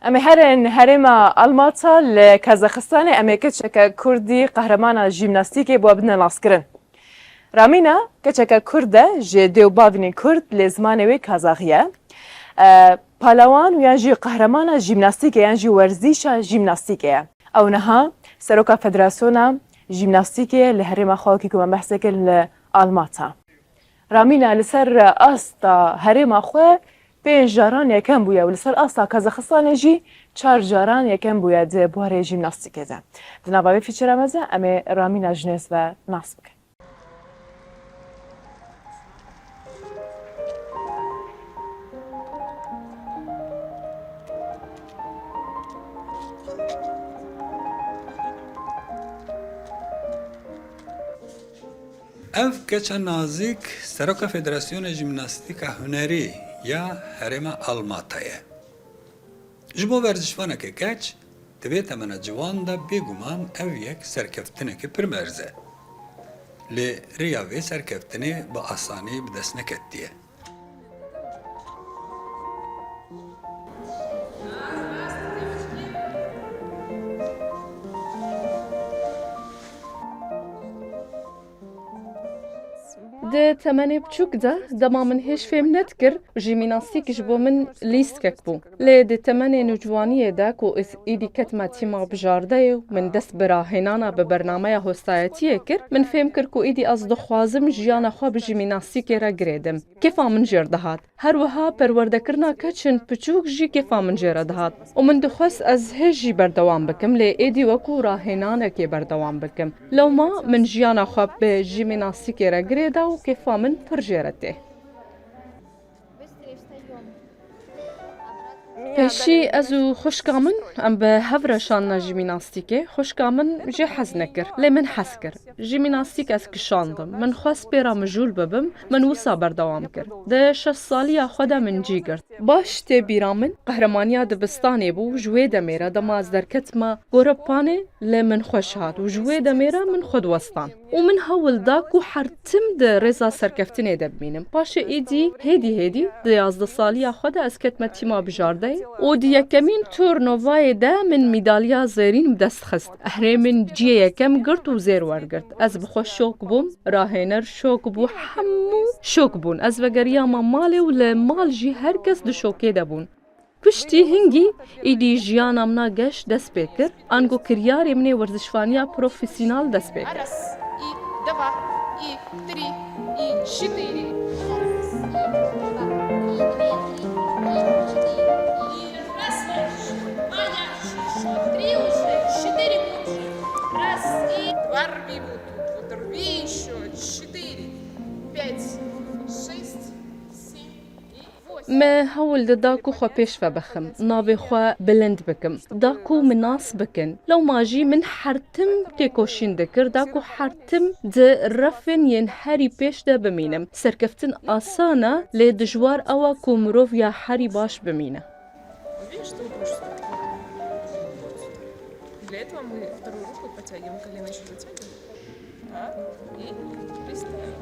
امی هرن هرما الماتا لکازاخستان امی کچک کردی قهرمان ژیمناستیک بو ابن ناسکرن. رامینا کچک کرده جه دیو باوینی کرد لزمانوی کازاخیه. پالوان ویانجی قهرمان ژیمناستیک یانجی ورزش ژیمناستیکه. او نها سروکا فدراسیون ژیمناستیک لهرما خاکی که من بحث کل الماتا. رامینا لسر استا هرما خو پنج جاران یکم بوده و لسر استا کازاخستان جی 4 جاران یکم بوده بواره ژیمناستیکه ده. دنباله فیچر امازه امی رامینا جنس و ناسب که. اف کچا نازک سروکا فدراسیون ژیمناستیک هنری یا هرما الماتایه. جبو ورزشوانه که کچ دویت من جوان دا بیگمان او یک سرکفتنه که پرمرزه. لی ریاوی سرکفتنه با آسانی بدست نکتیه. ده تمني بچوك ده دما من هيش فهم نتكر جيمناستيك جبو من ليستكك بو لي ده تمني نجوانيه ده كو اس ايدي كتما تيما بجارده من دست براهنانا ببرنامه هوستايتيه كر من فهم كر كو ايدي از دخوازم جيانا خو بجيمناستيك را گريدم كيفا من جردهات هر وها پروردكرنا كچن بچوك جي كيفا من جردهات ومن دخوس از هجي بردوام بكم لي ايدي وكو راهنانا كي بردوام بكم لو ما من جيانا خو بجيمناستيك را گريدا كيف من برجرته. هشي ازو خوش كامن ام به هفرشان جيمناستيكي خوش كامن جي حزنكر لي من حسكر جيمناستيك اس كشاندم من خاص بيرا مجول ببم من وصا بردوام كر ده 6 ساليا خدا من جيگر باش تي بيرامن قهرمانيا دبستاني بو جوي دميرا دماز دركت ما غورباني لي من خوش هات وجوي دميرا من خود وسطان ومن هول داكو حرتم ده رزا سركفتني دبمينم باش ايدي هيدي ده 11 ساليا خدا اسكت متيما بجارده و دیکمین تورنوای ده من مدالیا زرین بدست خست. اهره من جیه یکم گرت و زیر ورگرت. از بخوش شوک بوم راهنر شوک بو همو شوک بون. از وگریا ما ماله و لمال جی هر کس دو شوکه ده بون. پشتی هنگی ایدی جیان امنا گش دست بکر. انگو کریار امنی ورزشفانیا پروفیسیونال دست بکر. Раз, и два, и три, и четыре. Два рви вот тут, вот рви еще, 4, 5, 6, 7 и 8. ما هول داكو خو پیش فبخم ناوی خو بلند بکم داكو مناس بکن لو ماجي من حرتم تيكوشين دكر داكو حرتم د رفن ينحري پیش ده بمينم سركفتن آسانا لي دجوار اوا كومروف يا حري باش بمينه. Видишь, что упружество? Для этого мы вторую руку подтягиваем, колено еще затягиваем. Так, и пристаем.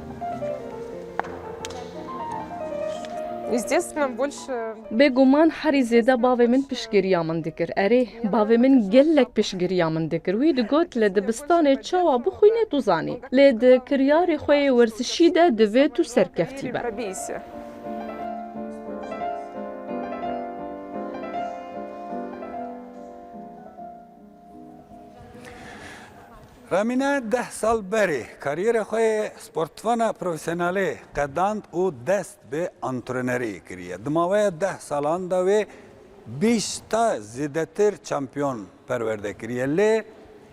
Естественно, больше... بگومان حری زیده باوی من پشگیریا من دکر اره باوی من گلک پشگیریا من دکر وی دگوت لده بستانه چاوا بخوینه تو زانی لده کریار خوی ورزشی ده دوی تو سرکفتی با Пробейся. رامینا 10 سال بری کاریر خوی سپورتوان پروفیسیونالی قداند او دست به انترنری کریه. دماوی 10 سالان دوی 20 تا زیادتر چمپیون پرورده کریه. لی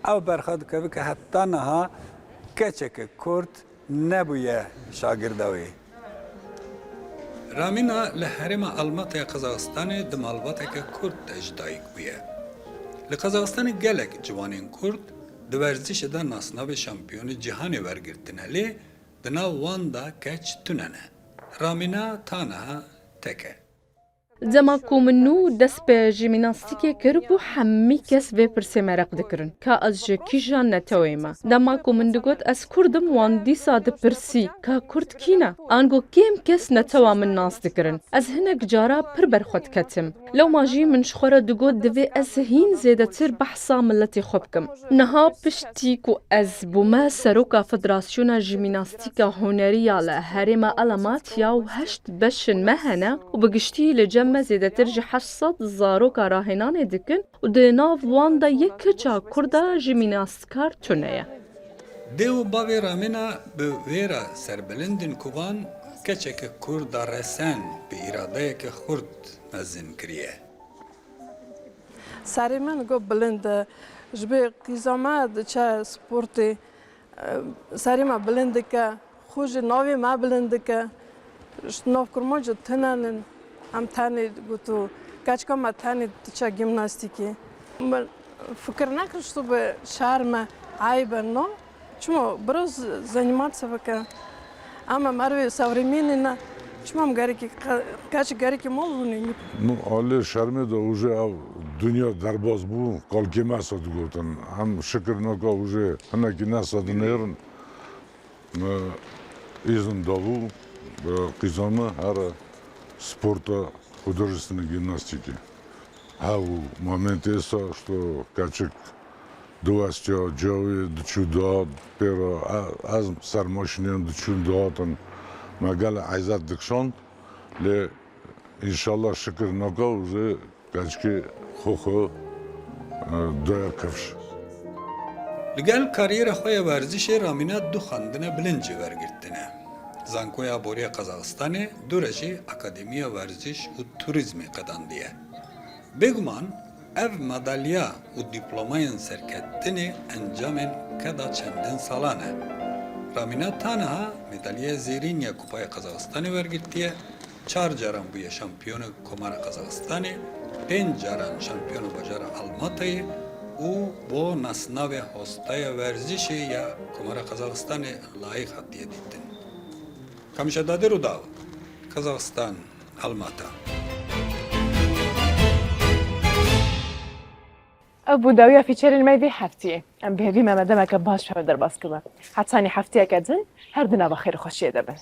او برخاد که حتی نها کچک کرد نبویه شاگردوی. رامینا لحرم الماتی قزاقستان دمالباتی که کرد اجدایک بیه. لقزاقستان گلک جوانین کرد د ورزش د ناسناو شامپیون جهانی ورگرتنه لی دنا وان دا کچ توننه رامینا تانها تکه زما کو منو دست به ژیمناستیک کربو همی کس و پرسه مرق دکرن که از کیجان نتویما دما کو من دگوت از کردم وان دیسا د پرسی که کرد کینا آنگو کیم کس نتوا من ناس دکرن از هنگ جارا پر برخود کتم لو ماجی من شخورا دگوت دوی از هین زیده تر بحثا ملتی خوب کم نها پشتی کو از بوما سروکا فدراسیونا ژیمناستیکا هنریا لهرما علامات یا هشت بشن مهنه و بگشتی لجمع زیده تر جی 800 زاروکا راهنان دکن و دناو وان دا یک چا کردا ژیمناستیکار تونه دیو باوی رامینا به ویرا سربلندن کوبان کچک کرد رسن به اراده که خورد نزن کریه. سری من گو بلند جبه قیزامه چه سپورتی سری ما بلند که خوش ناوی ما بلند که ناف کرما جو تنانن هم تانی گوتو کچکا ما تانی چه گیمناستیکی من فکر نکرش تو به شهر ما عیبه نو چما بروز زنیمات سفکه اما مروی سورمینی نه چما هم گری که کچ گری که مولونی Ну, але шарме да уже дуня дарбоз бу, колки маса дуготан. Ам шикрнака уже ханаки насады нерн. Изн даву, кизама ара спорта художественной гимнастики. А в моменте что качек дуастя джови дчудо, pero аз сармошнен дчудотан. Магала айзат дикшон ле İnşallah şükür naka uze kaçki xoxo doya kafş. لگل کاریر خوی ورزش رامینا دو خاندنه بلنجی ورگرتنه. زانکویا بوری قزاقستان دورجی اکادمی ورزش و توریسم قداندیه. بگمان ev madalya و دیپلوماین سرکتنی انجامن کدا چندین سالانه. رامینا تنها مدالیه زیرین یا کوپای قزاقستان ورگرتیه. 4 جاران بوی شامپیون کمر قزاقستان، 5 جاران شامپیون بازار آلماتای او با نسناو هستای ورزشی یا کمر قزاقستان لایق هدیه دیدن. کمیشه داده رو داو قزاقستان آلماتا. ابو داویا فیچر الميدي حفتیه. ام بهبی ممدمه که باش فهم در باز کبه. حتی هفتیه کدن هر دنا بخیر خوشیه دبن.